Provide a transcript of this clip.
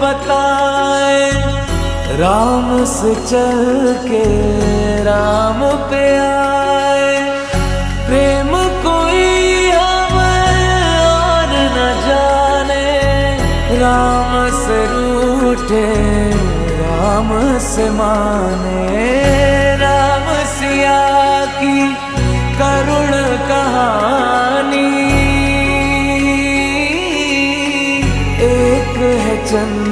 बताए, राम से चल के राम पे आए। प्रेम कोई हमें और न जाने, राम से रूठे राम से माने। राम सिया की करुण कहानी, एक है चंद